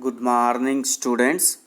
Good morning, students.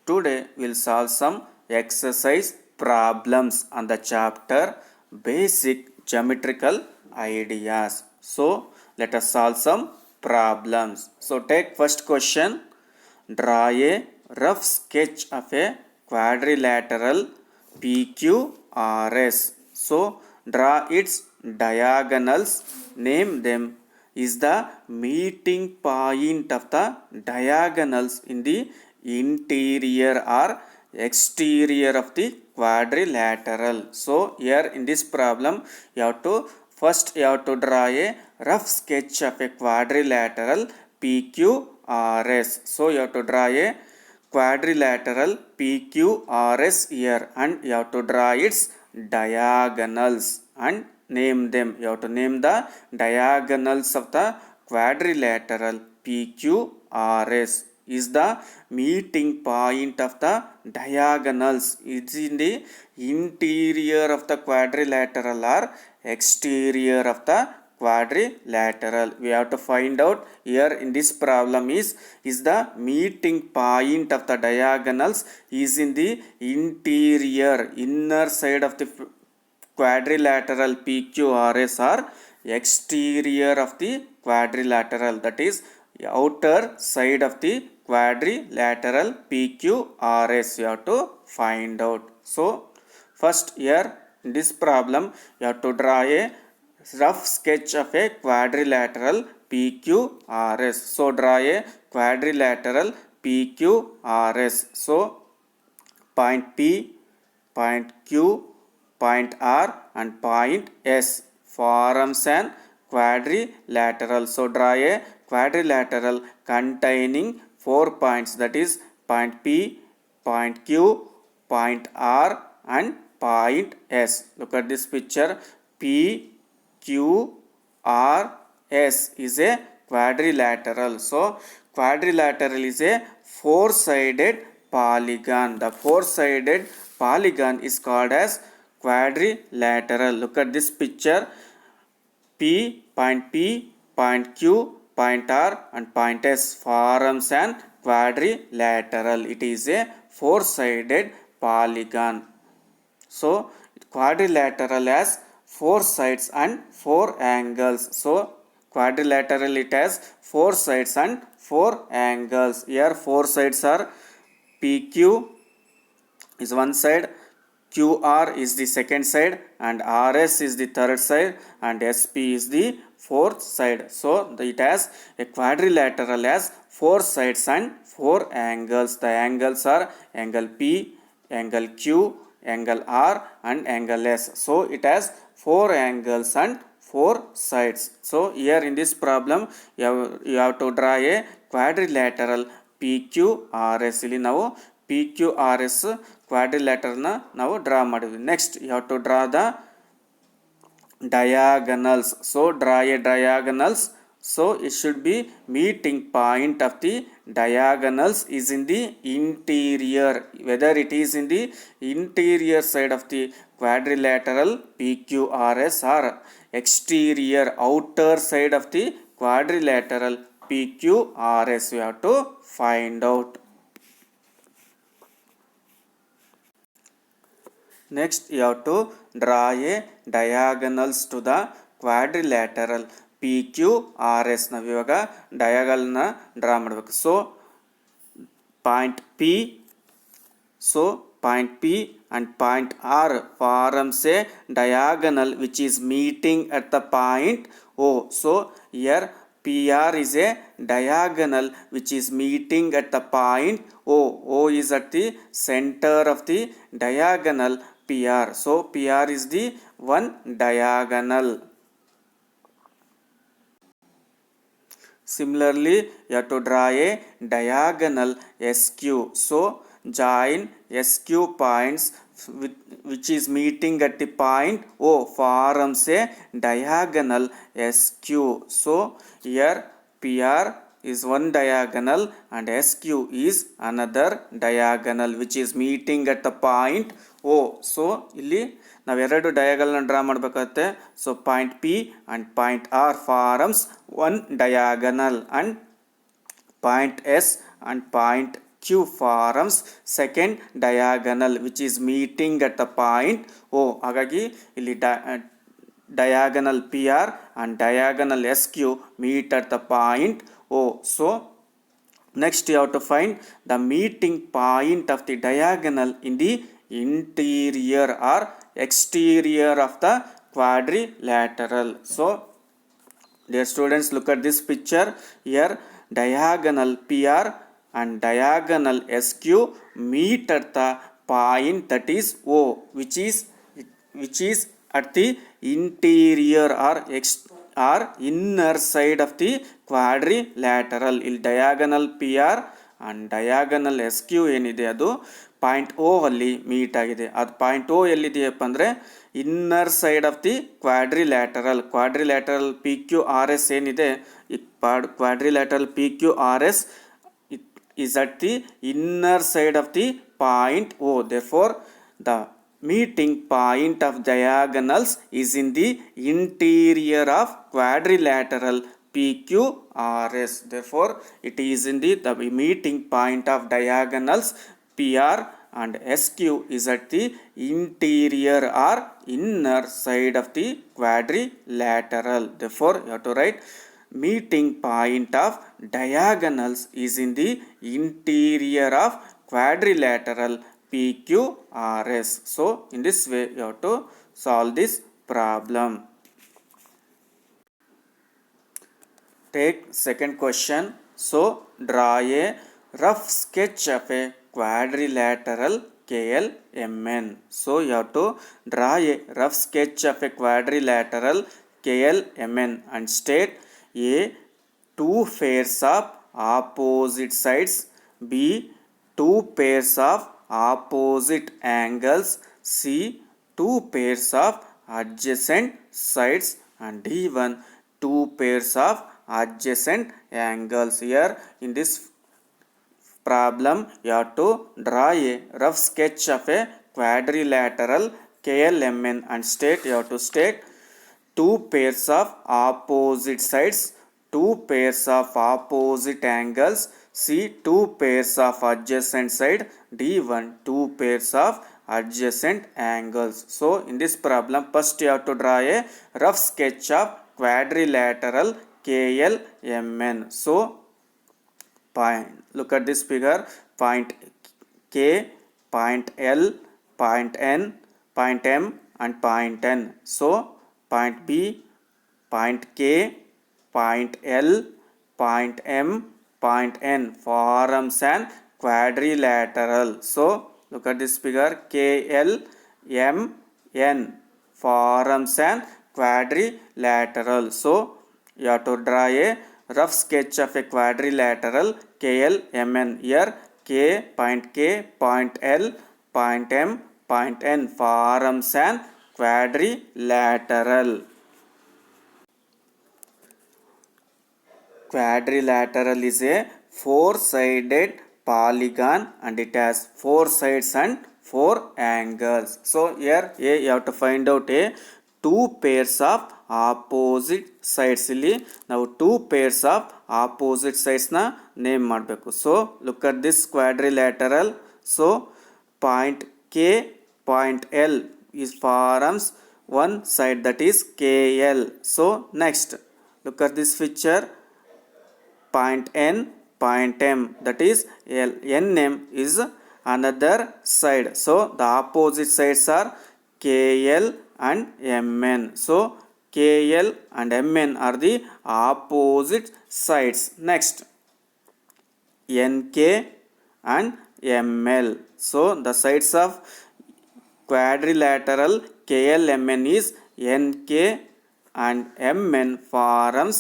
Today we'll solve some exercise problems on the chapter Basic Geometrical Ideas. So, let us solve some problems. So, take first question. Draw a rough sketch of a quadrilateral PQRS. So, draw its diagonals, name them. Is the meeting point of the diagonals in the interior or exterior of the quadrilateral. So here in this problem you have to draw a rough sketch of a quadrilateral PQRS. So you have to draw a quadrilateral PQRS here and you have to draw its diagonals and name them. You have to name the diagonals of the quadrilateral PQRS. Is the meeting point of the diagonals. It's in the interior of the quadrilateral or exterior of the quadrilateral. We have to find out here in this problem is the meeting point of the diagonals is in the interior, inner side of the quadrilateral PQRS or exterior of the quadrilateral, that is outer side of the quadrilateral PQRS you have to find out. So first here in this problem you have to draw a rough sketch of a quadrilateral PQRS. So draw a quadrilateral PQRS. So point P, point Q, point R and point S forms an quadrilateral. So draw a quadrilateral containing 4 points, that is point P, point Q, point R and point S. Look at this picture. P, Q, R, S is a quadrilateral. So quadrilateral is a four-sided polygon. The four-sided polygon is called as quadrilateral. Look at this picture. P, point Q, point R and point S forms an quadrilateral. It is a four-sided polygon. So quadrilateral has four sides and four angles. So quadrilateral it has four sides and four angles. Here four sides are PQ is one side, QR is the second side and RS is the third side and SP is the fourth side. So it has a quadrilateral has four sides and four angles. The angles are angle P, angle Q, angle R and angle S. So it has four angles and four sides. So here in this problem you have to draw a quadrilateral PQRS. ಇಲ್ಲಿ ನಾವು PQRS quadrilateral ನಾವು draw ಮಾಡಿದ್ವಿ. Next you have to draw the diagonals. So draw a diagonals. So it should be meeting point of the diagonals is in the interior. Whether it is in the interior side of the quadrilateral PQRS or exterior outer side of the quadrilateral PQRS, you have to find out. Next you have to draw a diagonals to the quadrilateral PQRS. ನಾವು ಇವಾಗ ಡಯಾಗಲ್ನ draw ಮಾಡಬೇಕು. So point P, so point P and point R forms a diagonal which is meeting at the point O. So here PR is a diagonal which is meeting at the point O. O is at the center of the diagonal PR. So PR is the one diagonal. Similarly, you have to draw a diagonal SQ. So join SQ points which is meeting at the point O forms a diagonal SQ. So here PR is one diagonal and SQ is another diagonal which is meeting at the point O. So ಇಲ್ಲಿ ನಾವು ಎರಡು ಡಯಾಗಲ್ನ draw ಮಾಡಬೇಕಾಗುತ್ತೆ. So point P and point R forms one diagonal and point S and point Q forms second diagonal which is meeting at the point O. ಹಾಗಾಗಿ ಇಲ್ಲಿ diagonal PR and diagonal SQ meet at the point O. So next you have to find the meeting point of the diagonal in the interior or exterior of the quadrilateral. So dear students, look at this picture here. Diagonal PR and diagonal SQ meet at the point that is O, which is at the interior or inner side of the quadrilateral. ಇಲ್ಲಿ diagonal PR and diagonal SQ ಏನಿದೆ ಅದು point O ಅಲ್ಲಿ meet ಆಗಿದೆ. ಅದು point O ಎಲ್ಲಿದೆಯಪ್ಪ ಅಂದರೆ inner side of the quadrilateral PQRS ಏನಿದೆ, ಈ ಕ್ವಾಡ್ರಿಲ್ಯಾಟರಲ್ PQRS is at the inner side of the point O. Therefore, the meeting point of diagonals is in the interior of quadrilateral PQRS. Therefore, it is in the meeting point of diagonals PR and SQ is at the interior or inner side of the quadrilateral. Therefore, you have to write meeting point of diagonals is in the interior of quadrilateral PQRS. So in this way you have to solve this problem. Take second question. So draw a rough sketch of a quadrilateral KLMN. So you have to draw a rough sketch of a quadrilateral KLMN and state A, two pairs of opposite sides, B, two pairs of opposite angles, C, two pairs of adjacent sides, and D1, two pairs of adjacent angles. Here in this problem you have to draw a rough sketch of a quadrilateral KLMN and you have to state two pairs of opposite sides, two pairs of opposite angles, C, two pairs of adjacent side, D1, two pairs of adjacent angles. So in this problem first you have to draw a rough sketch of quadrilateral KLMN. So look at this figure. Point K, point L, point N, point M and point N. So point B, point K, point L, point M, point N forms an quadrilateral. So look at this figure. KL, M, N forms an quadrilateral. So you have to draw a rough sketch of a quadrilateral KLMN. Here point K, point L, point M, point N forms an quadrilateral. Quadrilateral is a four-sided polygon and it has four sides and four angles. So here you have to find out a two pairs of opposite sides. ಇಲ್ಲಿ ನಾವು two pairs of opposite sides ನ name ಮಾಡಬೇಕು. So look at this quadrilateral. So point K, point L is forms one side, that is KL. So next look at this picture. Point N, point M, that is NM is another side. So the opposite sides are KL and MN. So KL and MN are the opposite sides. Next NK and ML. So the sides of quadrilateral KLMN is NK and MN forms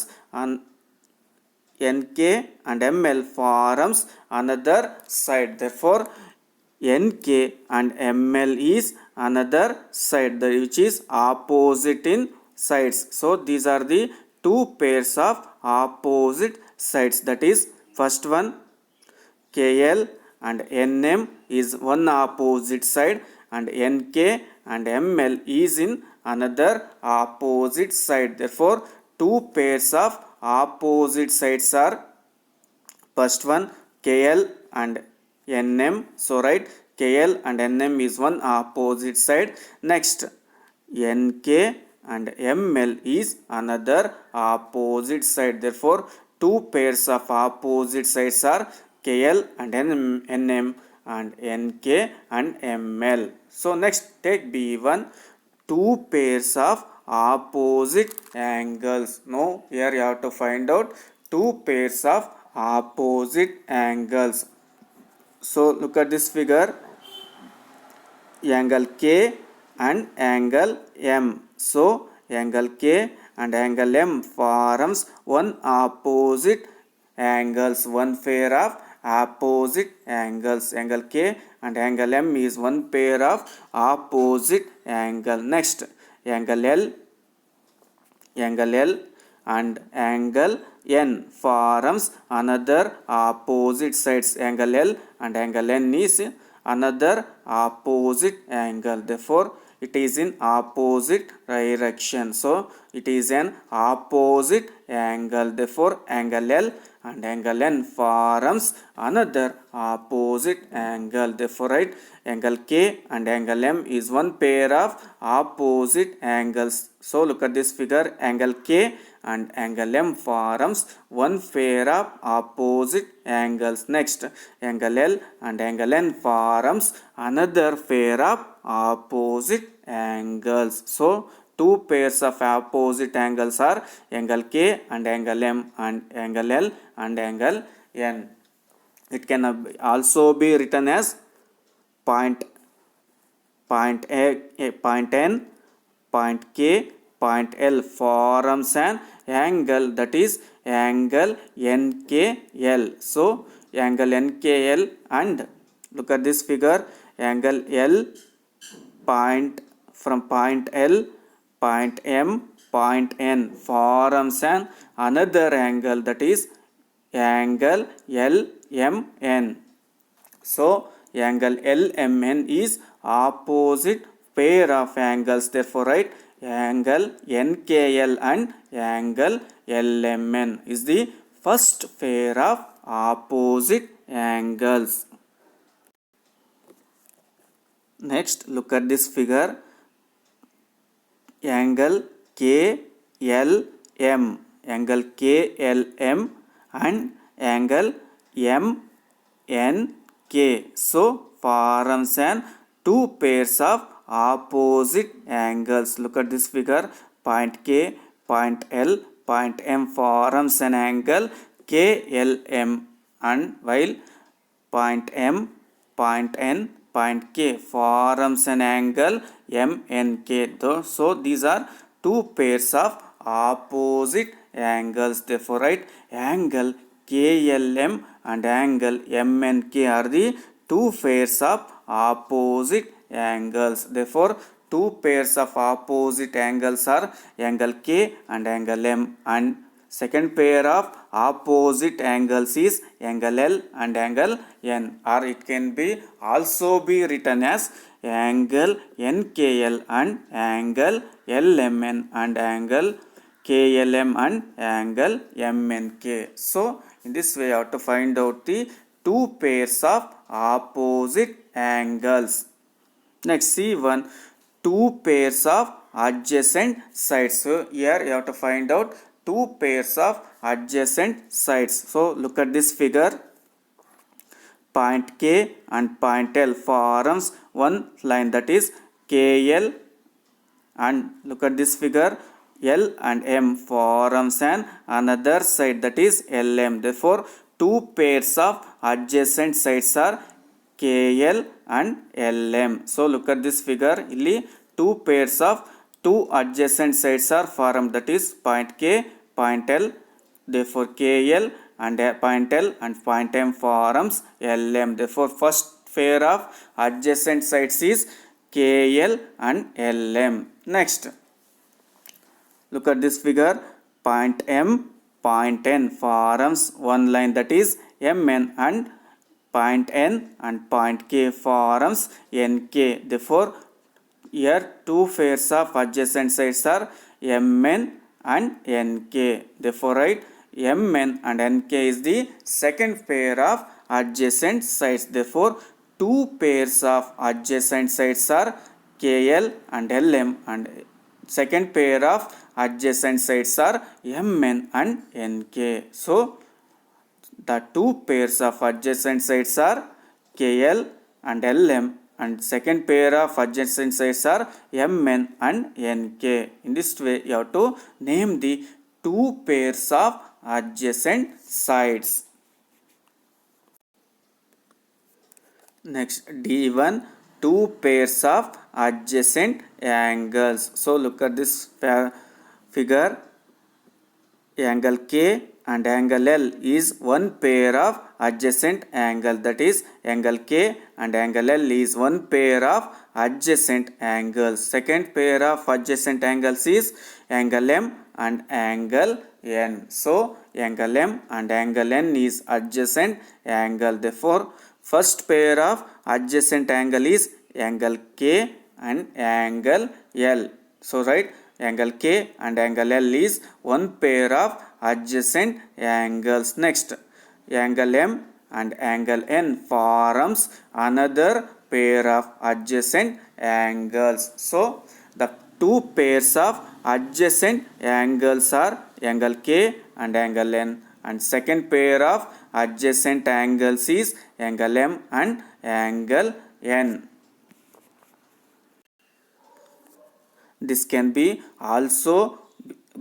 NK and ML forms another side. Therefore NK and ML is another side which is opposite in sides. So these are the two pairs of opposite sides, that is first one KL and NM is one opposite side and NK and ML is in another opposite side. Therefore two pairs of opposite sides are first one KL and NM. So write KL and NM is one opposite side. Next NK and ML is another opposite side. Therefore, two pairs of opposite sides are KL and NM and NK and ML. So next take B1, two pairs of opposite angles. Now here you have to find out two pairs of opposite angles. So look at this figure, angle K and angle M. So angle K and angle M forms one opposite angles, one pair of opposite angles. Angle K and angle M is one pair of opposite angle. Next angle L and angle N forms another opposite sides. Angle L and angle N is another opposite angle. Therefore, it is in opposite direction. So, it is an opposite angle. Therefore, angle L and angle N forms another opposite angle. Therefore, write angle K and angle M is one pair of opposite angles. So, look at this figure, angle K and angle M forms one pair of opposite angles. Next, angle L and angle N forms another pair of opposite angles. So, two pairs of opposite angles are angle K and angle M and angle L and angle N. It can also be written as point N, point K, point L forms an angle, that is angle NKL. So angle NKL and look at this figure, angle L point from point L, point M, point N forms an another angle, that is angle LMN. So angle LMN is opposite pair of angles. Therefore, write angle NKL and angle LMN is the first pair of opposite angles. Next, look at this figure, angle KLM, angle KLM and angle MNK. So forms an two pairs of opposite angles. Look at this figure, point K, point L, point M forms an angle KLM, and while point M, point N, point K forms an angle MNK. So these are two pairs of opposite angles. Therefore, write angle KLM and angle MNK are the two pairs of opposite angles. Therefore, two pairs of opposite angles are angle K and angle M, and second pair of opposite angles is angle L and angle N, or it can be also be written as angle NKL and angle LMN and angle KLM and angle MNK. So in this way you have to find out the two pairs of opposite angles. Next, C1, two pairs of adjacent sides. So here you have to find out two pairs of adjacent sides. So look at this figure, point K and point L forms one line, that is KL, and look at this figure, L and M forms an another side, that is LM. Therefore, two pairs of adjacent sides are KL and LM. So look at this figure, illi two pairs of two adjacent sides are formed, that is point K, point L. Therefore, KL and point L and point M forms LM. Therefore, first pair of adjacent sides is KL and LM. Next, look at this figure, point M, point N forms one line, that is MN, and point N and point K forms NK. Therefore, here two pairs of adjacent sides are MN and NK. Therefore, write MN and NK is the second pair of adjacent sides. Therefore, two pairs of adjacent sides are KL and LM, and second pair of adjacent sides are MN and NK. So, the two pairs of adjacent sides are KL and LM, and second pair of adjacent sides are MN and NK. In this way, you have to name the two pairs of adjacent sides. Next, D1, two pairs of adjacent angles. So look at this figure. Angle K and angle L is one pair of adjacent angle, that is angle K and angle L is one pair of adjacent angles. Second pair of adjacent angles is angle M and angle N. So angle M and angle N is adjacent angle. Therefore, first pair of adjacent angle is angle K and angle L. So write angle K and angle L is one pair of adjacent angles. Next, angle M and angle N forms another pair of adjacent angles. So the two pairs of adjacent angles are angle K and angle N, and second pair of adjacent angles is angle M and angle N. This can be also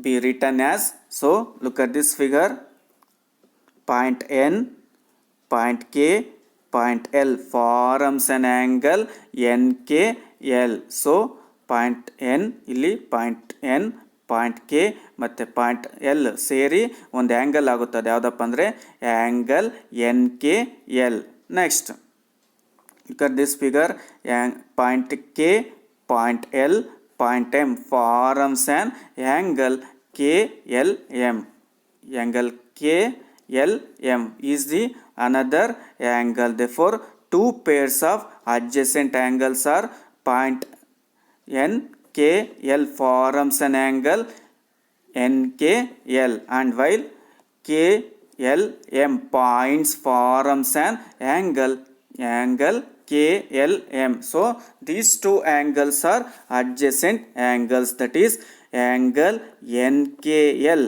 be written as, so look at this figure, point N, point K, point L forms an angle NKL. So point N ಇಲ್ಲಿ point N, point K ಮತ್ತು point L ಸೇರಿ ಒಂದು angle ಆಗುತ್ತದೆ. ಯಾವುದಪ್ಪ ಅಂದರೆ angle NKL. Next look at this figure, point K, point L, point M forms an angle KLM. Angle KLM is the another angle. Therefore, two pairs of adjacent angles are point NKL forms an angle NKL, and while KLM points forms an angle KLM. So these two angles are adjacent angles, that is angle NKL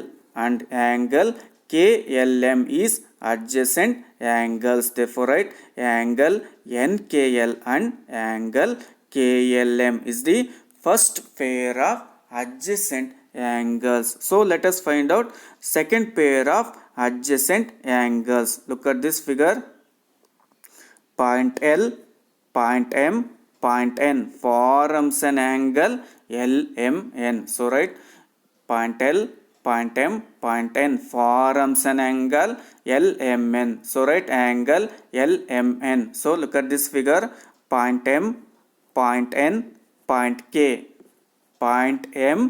and angle KLM is adjacent angles. Therefore write angle NKL and angle KLM is the first pair of adjacent angles. So let us find out second pair of adjacent angles. Look at this figure, point L, point M, point N forms an angle LMN. So write point L, point M, point N forms an angle LMN. So write angle LMN. So look at this figure, point M, point N, point K, point M,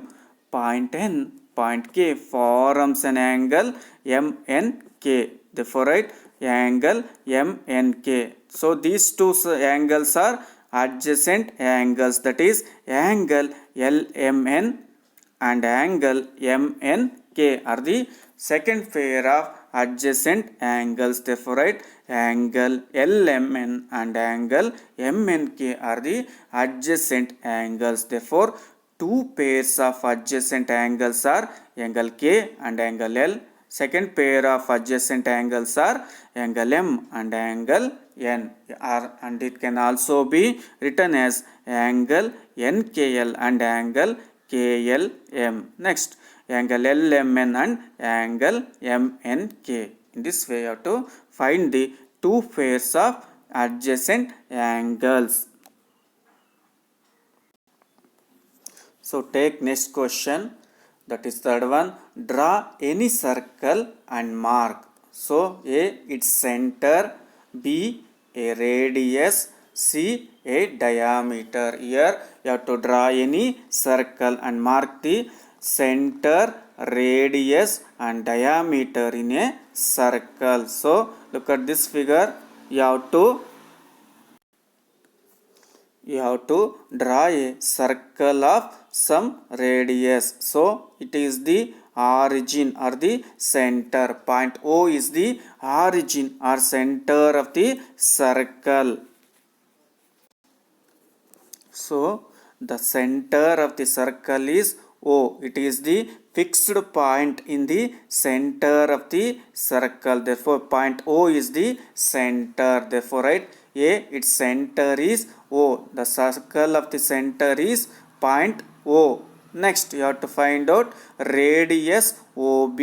point N, point K forms an angle MNK. Therefore write angle MNK. So these two angles are adjacent angles, that is angle LMN and angle MNK are the second pair of adjacent angles. Therefore write angle LMN and angle MNK are the adjacent angles. Therefore two pairs of adjacent angles are angle K and angle L. Second pair of adjacent angles are angle M and angle N, and it can also be written as angle NKL and angle KLM. Next, angle LMN and angle MNK. In this way you have to find the two pairs of adjacent angles. So take next question, that is third one. Draw any circle and mark. So A, its center, B, a radius, C, a diameter. Here you have to draw any circle and mark the center, radius and diameter in a circle. So look at this figure, you have to draw a circle of some radius. So it is the origin or the center. Point O is the origin or center of the circle. So the center of the circle is O. It is the fixed point in the center of the circle. Therefore, point O is the center. Therefore, write A. Its center is O. The circle of the center is point O. Next, you have to find out radius OB.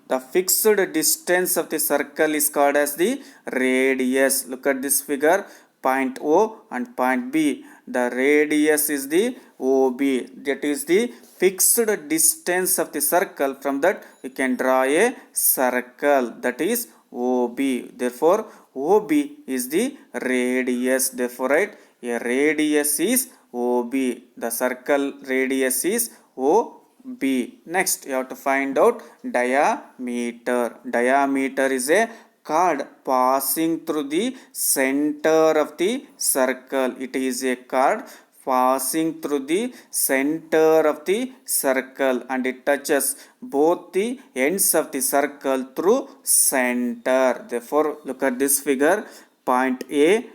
The fixed distance of the circle is called as the radius. Look at this figure. Point O and point B. The radius is the OB. That is the fixed distance of the circle. From that we can draw a circle, that is OB. Therefore OB is the radius. Therefore write a radius is OB. The circle radius is OB. Next you have to find out diameter. Diameter is a chord passing through the center of the circle. It is a chord passing through the center of the circle and it touches both the ends of the circle through center. Therefore, look at this figure. Point A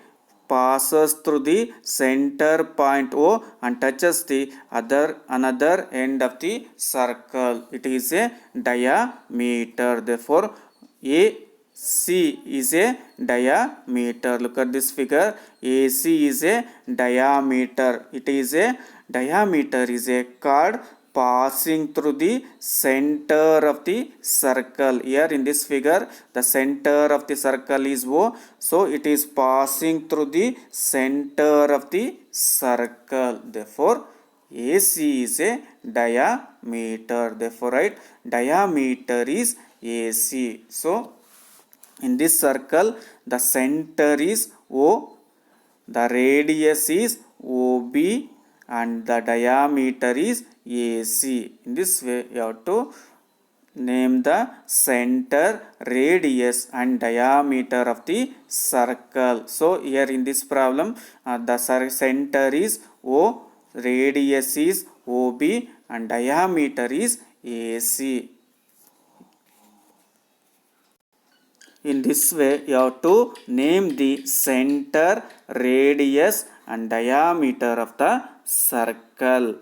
passes through the center point O and touches the another end of the circle. It is a diameter. Therefore, AC is a diameter. Look at this figure. AC is a diameter. It is a diameter is a chord passing through the center of the circle. Here in this figure, the center of the circle is O. So it is passing through the center of the circle. Therefore, AC is a diameter. Therefore, write diameter is AC. So, in this circle, the center is O, the radius is OB, and the diameter is AC. In this way, you have to name the center, radius, and diameter of the circle. So, here in this problem, the center is O, radius is OB, and diameter is AC. In this way, you have to name the center, radius, and diameter of the circle.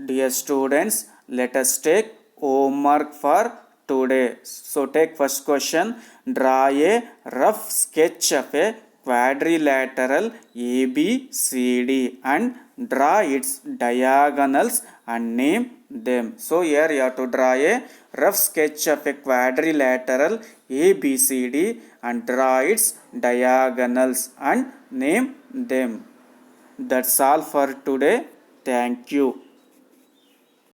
Dear students, let us take homework for today. So, take first question. Draw a rough sketch of a quadrilateral ABCD and draw its diagonals and name them. So, here you have to draw a rough sketch of a quadrilateral ABCD and draw its diagonals and name them. That's all for today. Thank you.